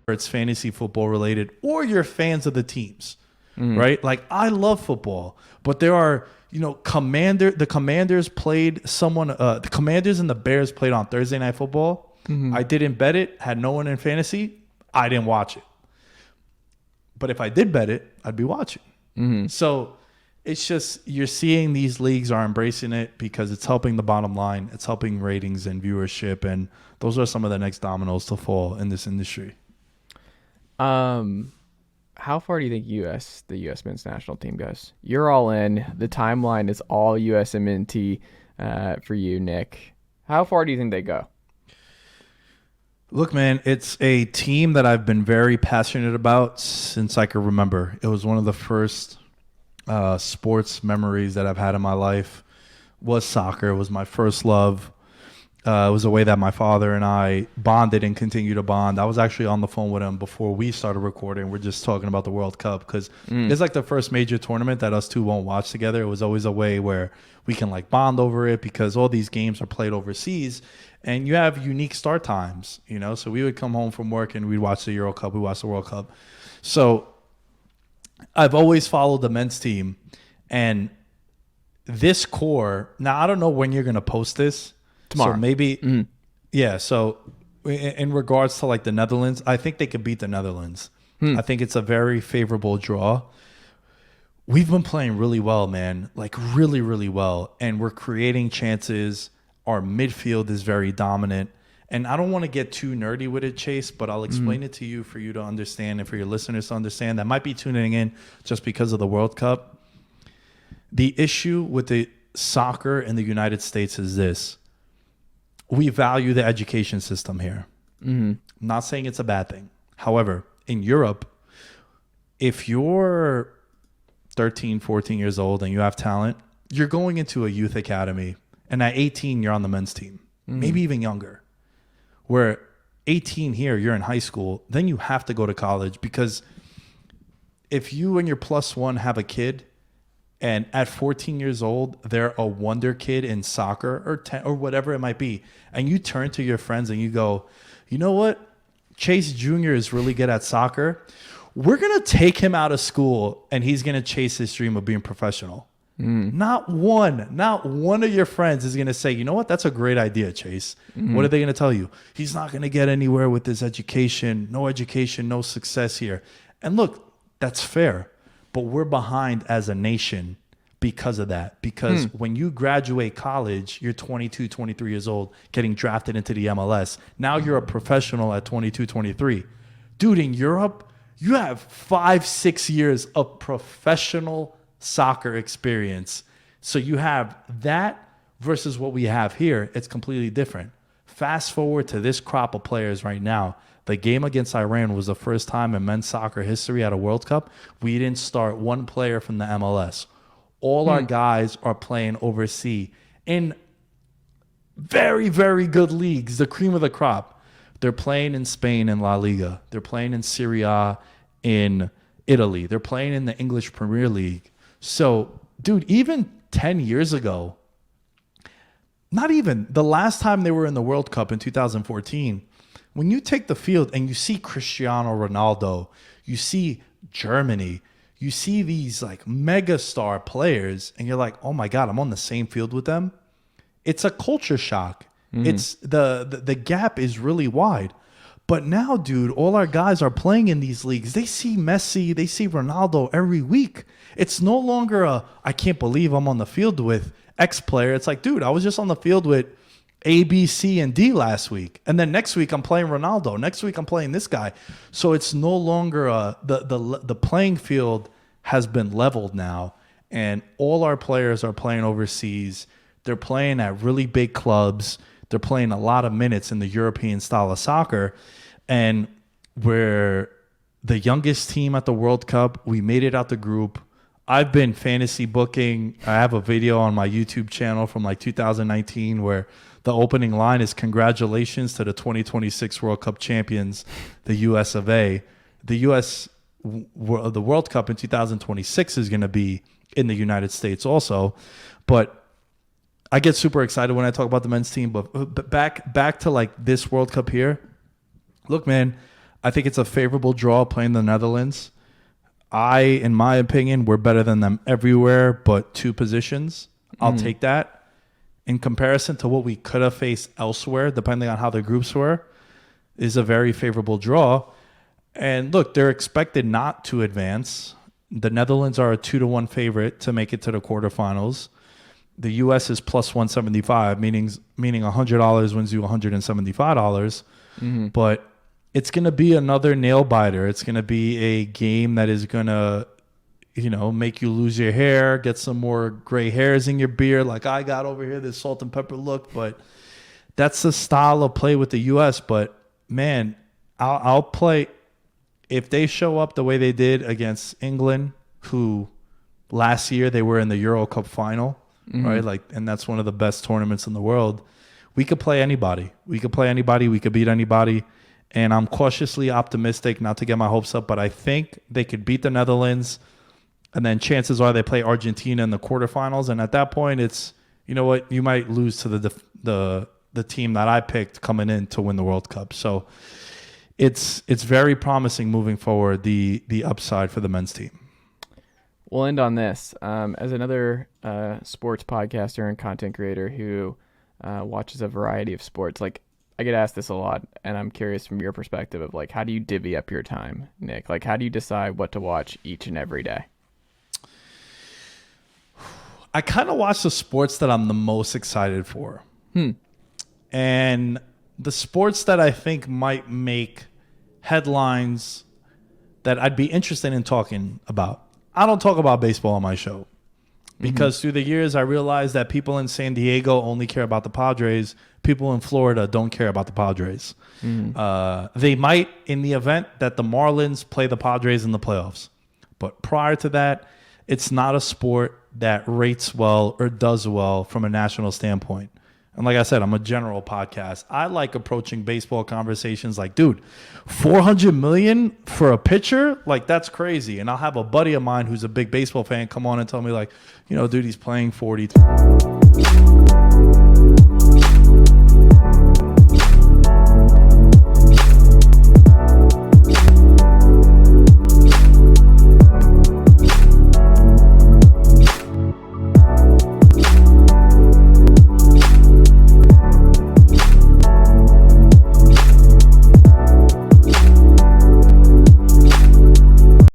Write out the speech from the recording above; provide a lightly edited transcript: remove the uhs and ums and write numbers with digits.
It's fantasy football related, or you're fans of the teams, right? Like, I love football, but there are, the Commanders played the Commanders and the Bears played on Thursday Night Football. I didn't bet it, had no one in fantasy. I didn't watch it. But if I did bet it, I'd be watching. So it's just, you're seeing these leagues are embracing it because it's helping the bottom line. It's helping ratings and viewership. And those are some of the next dominoes to fall in this industry. How far do you think the U.S. men's national team goes? You're all in. The timeline is all USMNT for you, Nick. How far do you think they go? Look, man, it's a team that I've been very passionate about since I can remember. It was one of the first sports memories that I've had in my life was soccer. It was my first love. It was a way that my father and I bonded and continue to bond. I was actually on the phone with him before we started recording. We're just talking about the World Cup because it's like the first major tournament that us two won't watch together. It was always a way where we can like bond over it because all these games are played overseas and you have unique start times, So we would come home from work and we'd watch the Euro Cup. We watch the World Cup. So I've always followed the men's team, and this core. Now I don't know when you're going to post this. Tomorrow. So maybe, yeah. So in regards to like the Netherlands, I think they could beat the Netherlands. I think it's a very favorable draw. We've been playing really well, man, like really, really well. And we're creating chances. Our midfield is very dominant. And I don't want to get too nerdy with it, Chase, but I'll explain it to you for you to understand and for your listeners to understand that might be tuning in just because of the World Cup. The issue with the soccer in the United States is this. We value the education system here. I'm not saying it's a bad thing. However, in Europe, if you're 13, 14 years old and you have talent, you're going into a youth academy. And at 18, you're on the men's team, maybe even younger. Where 18 here, you're in high school, then you have to go to college because if you and your plus one have a kid, and at 14 years old, they're a wonder kid in soccer or 10 or whatever it might be. And you turn to your friends and you go, you know what? Chase Jr. is really good at soccer. We're going to take him out of school and he's going to chase his dream of being professional. Not one of your friends is going to say, you know what? That's a great idea, Chase. What are they going to tell you? He's not going to get anywhere with his education, no success here. And look, that's fair. But we're behind as a nation because of that. Because when you graduate college, you're 22, 23 years old, getting drafted into the MLS. Now you're a professional at 22, 23. Dude, in Europe, you have 5-6 years of professional soccer experience. So you have that versus what we have here. It's completely different. Fast forward to this crop of players right now. The game against Iran was the first time in men's soccer history at a World Cup we didn't start one player from the MLS. All our guys are playing overseas in very, very good leagues, the cream of the crop. They're playing in Spain in La Liga. They're playing in Serie A in Italy. They're playing in the English Premier League. So, dude, even 10 years ago, not even, the last time they were in the World Cup in 2014, when you take the field and you see Cristiano Ronaldo, you see Germany, you see these like mega star players and you're like, oh my God, I'm on the same field with them. It's a culture shock. It's the gap is really wide. But now, dude, all our guys are playing in these leagues. They see Messi, they see Ronaldo every week. It's no longer I can't believe I'm on the field with X player. It's like, dude, I was just on the field with A, B, C, and D last week. And then next week I'm playing Ronaldo. Next week I'm playing this guy. So it's no longer the playing field has been leveled now. And all our players are playing overseas. They're playing at really big clubs. They're playing a lot of minutes in the European style of soccer. And we're the youngest team at the World Cup. We made it out the group. I've been fantasy booking. I have a video on my YouTube channel from like 2019 where the opening line is congratulations to the 2026 World Cup champions, the US of A. The World Cup in 2026 is going to be in the United States also. But I get super excited when I talk about the men's team, but back to like this World Cup here. Look, man, I think it's a favorable draw playing the Netherlands. In my opinion, we're better than them everywhere but 2 positions. I'll take that. In comparison to what we could have faced elsewhere, depending on how the groups were, is a very favorable draw. And look, they're expected not to advance. The Netherlands are a 2-1 favorite to make it to the quarterfinals. The U.S. is plus 175, meaning $100 wins you $175. But it's going to be another nail biter. It's going to be a game that is going to, make you lose your hair, get some more gray hairs in your beard, like I got over here, this salt and pepper look. But that's the style of play with the U.S. But man, I'll play if they show up the way they did against England, who last year they were in the Euro Cup final. Right? And that's one of the best tournaments in the world. We could play anybody. We could beat anybody. And I'm cautiously optimistic, not to get my hopes up, but I think they could beat the Netherlands. And then chances are they play Argentina in the quarterfinals. And at that point, it's, you know what, you might lose to the team that I picked coming in to win the World Cup. So it's very promising moving forward, the upside for the men's team. We'll end on this. As another sports podcaster and content creator who watches a variety of sports, like I get asked this a lot, and I'm curious from your perspective of like, how do you divvy up your time, Nick? Like, how do you decide what to watch each and every day? I kind of watch the sports that I'm the most excited for. And the sports that I think might make headlines that I'd be interested in talking about. I don't talk about baseball on my show because through the years I realized that people in San Diego only care about the Padres. People in Florida don't care about the Padres. They might in the event that the Marlins play the Padres in the playoffs. But prior to that, it's not a sport that rates well or does well from a national standpoint. And like I said, I'm a general podcast. I like approaching baseball conversations like, dude, $400 million for a pitcher? Like, that's crazy. And I'll have a buddy of mine who's a big baseball fan come on and tell me like, dude, he's playing 40.